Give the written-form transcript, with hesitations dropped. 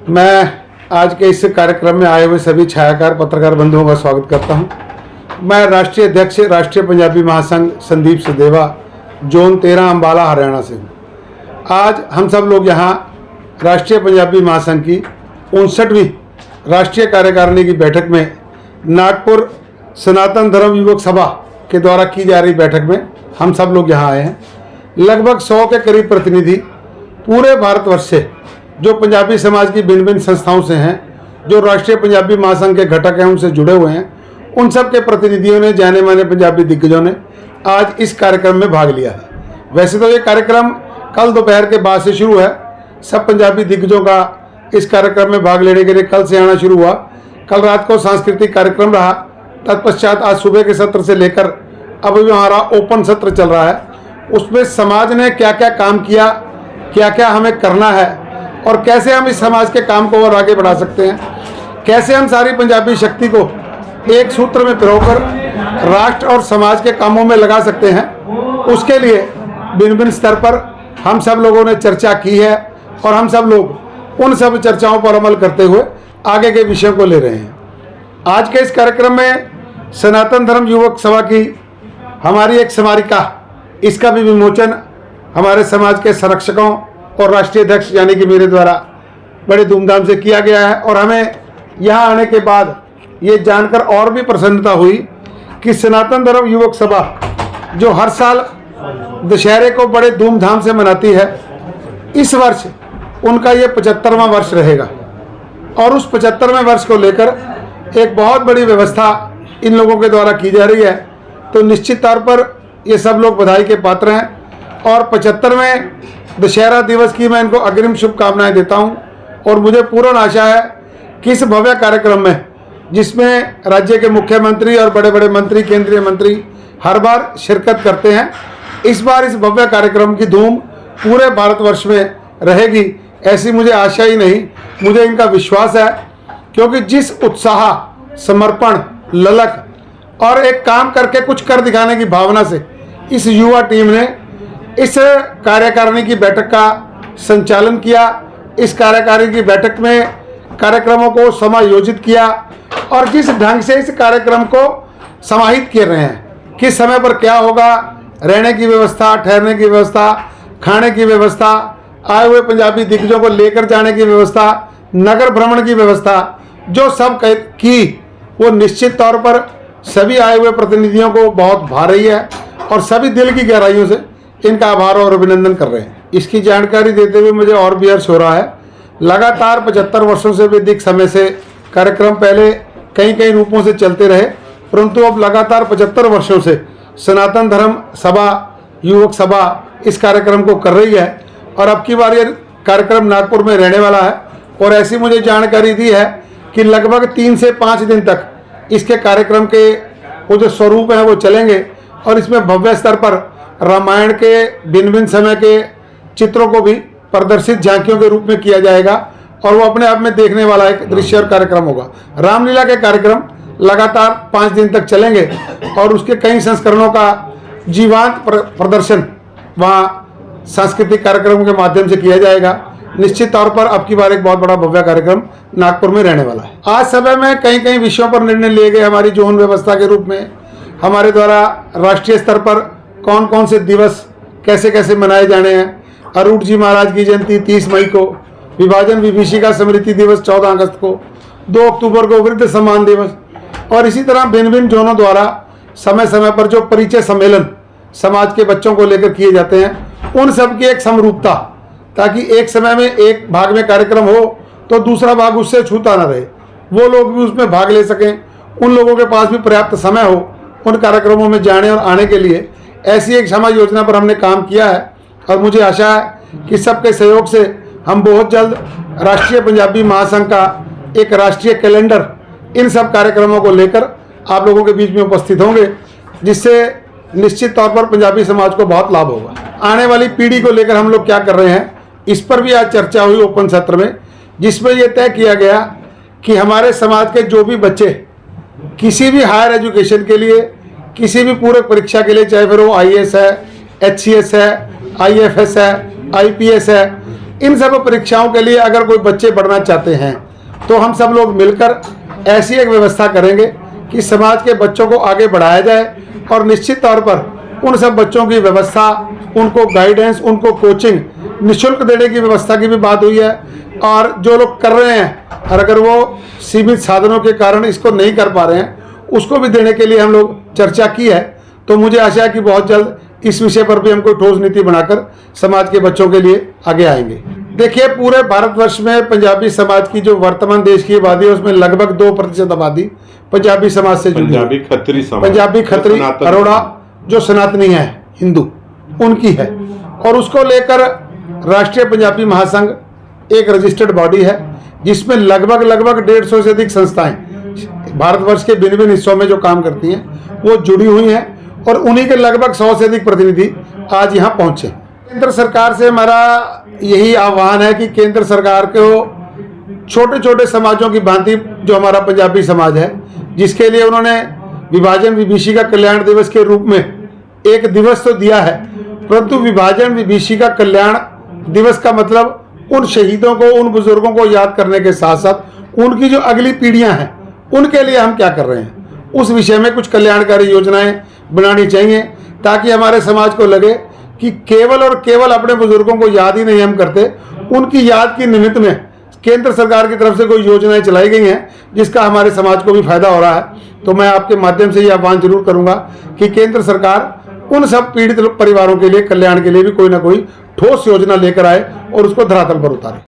मैं आज के इस कार्यक्रम में आए हुए सभी छायाकार पत्रकार बंधुओं का स्वागत करता हूं। मैं राष्ट्रीय अध्यक्ष राष्ट्रीय पंजाबी महासंघ संदीप सदेवा जोन 13 अम्बाला हरियाणा से हूं। आज हम सब लोग यहां राष्ट्रीय पंजाबी महासंघ की 59वीं राष्ट्रीय कार्यकारिणी की बैठक में नागपुर सनातन धर्म युवक सभा के द्वारा की जा रही बैठक में हम सब लोग यहाँ आए हैं। लगभग 100 के करीब प्रतिनिधि पूरे भारतवर्ष से जो पंजाबी समाज की भिन्न भिन्न संस्थाओं से हैं, जो राष्ट्रीय पंजाबी महासंघ के घटक हैं, उनसे जुड़े हुए हैं, उन सब के प्रतिनिधियों ने, जाने माने पंजाबी दिग्गजों ने आज इस कार्यक्रम में भाग लिया है। वैसे तो ये कार्यक्रम कल दोपहर के बाद से शुरू है। सब पंजाबी दिग्गजों का इस कार्यक्रम में भाग लेने के लिए कल से आना शुरू हुआ। कल रात को सांस्कृतिक कार्यक्रम रहा। तत्पश्चात आज सुबह के सत्र से लेकर अब हमारा ओपन सत्र चल रहा है। उसमें समाज ने क्या क्या काम किया, क्या क्या हमें करना है और कैसे हम इस समाज के काम को और आगे बढ़ा सकते हैं, कैसे हम सारी पंजाबी शक्ति को एक सूत्र में पिरोकर राष्ट्र और समाज के कामों में लगा सकते हैं, उसके लिए भिन्न भिन्न स्तर पर हम सब लोगों ने चर्चा की है और हम सब लोग उन सब चर्चाओं पर अमल करते हुए आगे के विषयों को ले रहे हैं। आज के इस कार्यक्रम में सनातन धर्म युवक सभा की हमारी एक स्मारिका, इसका भी विमोचन हमारे समाज के संरक्षकों और राष्ट्रीय अध्यक्ष यानी कि मेरे द्वारा बड़े धूमधाम से किया गया है। और हमें यहाँ आने के बाद ये जानकर और भी प्रसन्नता हुई कि सनातन धर्म युवक सभा जो हर साल दशहरे को बड़े धूमधाम से मनाती है, इस वर्ष उनका ये 75वां वर्ष रहेगा और उस 75वें वर्ष को लेकर एक बहुत बड़ी व्यवस्था इन लोगों के द्वारा की जा रही है। तो निश्चित तौर पर ये सब लोग बधाई के पात्र हैं और 75वें दशहरा दिवस की मैं इनको अग्रिम शुभकामनाएं देता हूं। और मुझे पूर्ण आशा है कि इस भव्य कार्यक्रम में, जिसमें राज्य के मुख्यमंत्री और बड़े बड़े मंत्री, केंद्रीय मंत्री हर बार शिरकत करते हैं, इस बार इस भव्य कार्यक्रम की धूम पूरे भारतवर्ष में रहेगी, ऐसी मुझे आशा ही नहीं, मुझे इनका विश्वास है। क्योंकि जिस उत्साह, समर्पण, ललक और एक काम करके कुछ कर दिखाने की भावना से इस युवा टीम ने इस कार्यकारिणी की बैठक का संचालन किया, इस कार्यकारिणी की बैठक में कार्यक्रमों को समायोजित किया और जिस ढंग से इस कार्यक्रम को समाहित कर रहे हैं, किस समय पर क्या होगा, रहने की व्यवस्था, ठहरने की व्यवस्था, खाने की व्यवस्था, आए हुए पंजाबी दिग्गजों को लेकर जाने की व्यवस्था, नगर भ्रमण की व्यवस्था, जो सब की वो निश्चित तौर पर सभी आए हुए प्रतिनिधियों को बहुत भा रही है और सभी दिल की गहराइयों से इनका आभार और अभिनंदन कर रहे हैं। इसकी जानकारी देते हुए मुझे और भी हर्ष हो रहा है। लगातार 75 वर्षों से भी अधिक समय से कार्यक्रम पहले कई कई रूपों से चलते रहे, परंतु अब लगातार 75 वर्षों से सनातन धर्म सभा युवक सभा इस कार्यक्रम को कर रही है और अब की बार ये कार्यक्रम नागपुर में रहने वाला है। और ऐसी मुझे जानकारी दी है कि लगभग 3 से 5 दिन तक इसके कार्यक्रम के वो जो स्वरूप हैं वो चलेंगे और इसमें भव्य स्तर पर रामायण के भिन्न भिन्न समय के चित्रों को भी प्रदर्शित झांकियों के रूप में किया जाएगा और वो अपने आप में देखने वाला एक दृश्य और कार्यक्रम होगा। रामलीला के कार्यक्रम लगातार 5 दिन तक चलेंगे और उसके कई संस्करणों का जीवांत प्रदर्शन वहाँ सांस्कृतिक कार्यक्रमों के माध्यम से किया जाएगा। निश्चित तौर पर अब की बार एक बहुत बड़ा भव्य कार्यक्रम नागपुर में रहने वाला है। आज सभा में कई कई विषयों पर निर्णय लिए गए। हमारी जोन व्यवस्था के रूप में हमारे द्वारा राष्ट्रीय स्तर पर कौन कौन से दिवस कैसे कैसे मनाए जाने हैं। अरूट जी महाराज की जयंती 30 मई को, विभाजन विभीषिका स्मृति दिवस 14 अगस्त को, 2 अक्टूबर को वृद्ध सम्मान दिवस और इसी तरह भिन्न भिन्न जोनों द्वारा समय समय पर जो परिचय सम्मेलन समाज के बच्चों को लेकर किए जाते हैं, उन सब की एक समरूपता, ताकि एक समय में एक भाग में कार्यक्रम हो तो दूसरा भाग उससे छूता ना रहे, वो लोग भी उसमें भाग ले सकें, उन लोगों के पास भी पर्याप्त समय हो उन कार्यक्रमों में जाने और आने के लिए। ऐसी एक क्षमा योजना पर हमने काम किया है और मुझे आशा है कि सबके सहयोग से हम बहुत जल्द राष्ट्रीय पंजाबी महासंघ का एक राष्ट्रीय कैलेंडर इन सब कार्यक्रमों को लेकर आप लोगों के बीच में उपस्थित होंगे, जिससे निश्चित तौर पर पंजाबी समाज को बहुत लाभ होगा। आने वाली पीढ़ी को लेकर हम लोग क्या कर रहे हैं, इस पर भी आज चर्चा हुई ओपन सत्र में, जिसमें यह तय किया गया कि हमारे समाज के जो भी बच्चे किसी भी हायर एजुकेशन के लिए, किसी भी पूरक परीक्षा के लिए, चाहे फिर वो IAS है, HCS है, IFS है, IPS है, इन सब परीक्षाओं के लिए अगर कोई बच्चे पढ़ना चाहते हैं तो हम सब लोग मिलकर ऐसी एक व्यवस्था करेंगे कि समाज के बच्चों को आगे बढ़ाया जाए और निश्चित तौर पर उन सब बच्चों की व्यवस्था, उनको गाइडेंस, उनको कोचिंग निःशुल्क देने की व्यवस्था की भी बात हुई है। और जो लोग कर रहे हैं और अगर वो सीमित साधनों के कारण इसको नहीं कर पा रहे हैं उसको भी देने के लिए हम लोग चर्चा की है। तो मुझे आशा है कि बहुत जल्द इस विषय पर भी हम कोई ठोस नीति बनाकर समाज के बच्चों के लिए आगे आएंगे। देखिए, पूरे भारतवर्ष में पंजाबी समाज की जो वर्तमान देश की आबादी है उसमें लगभग 2% आबादी पंजाबी समाज से जुड़ी है। पंजाबी खत्री अरोड़ा जो सनातनी है, हिंदू, उनकी है। और उसको लेकर राष्ट्रीय पंजाबी महासंघ एक रजिस्टर्ड बॉडी है जिसमें लगभग 150 से अधिक संस्थाएं भारतवर्ष के भिन्न भिन्न हिस्सों में जो काम करती हैं वो जुड़ी हुई हैं और उन्हीं के लगभग 100 से अधिक प्रतिनिधि आज यहाँ पहुंचे। केंद्र सरकार से हमारा यही आह्वान है कि केंद्र सरकार को छोटे छोटे समाजों की भांति जो हमारा पंजाबी समाज है, जिसके लिए उन्होंने विभाजन विभीषिका कल्याण दिवस के रूप में एक दिवस तो दिया है, परंतु विभाजन विभीषिका कल्याण दिवस का मतलब उन शहीदों को, उन बुजुर्गों को याद करने के साथ साथ उनकी जो अगली पीढ़ियां हैं उनके लिए हम क्या कर रहे हैं, उस विषय में कुछ कल्याणकारी योजनाएं बनानी चाहिए ताकि हमारे समाज को लगे कि केवल और केवल अपने बुजुर्गों को याद ही नहीं हम करते, उनकी याद की निमित्त में केंद्र सरकार की तरफ से कोई योजनाएं चलाई गई हैं जिसका हमारे समाज को भी फायदा हो रहा है। तो मैं आपके माध्यम से ये आह्वान जरूर करूंगा कि केंद्र सरकार उन सब पीड़ित परिवारों के लिए कल्याण के लिए भी कोई ना कोई ठोस योजना लेकर आए और उसको धरातल पर उतारे।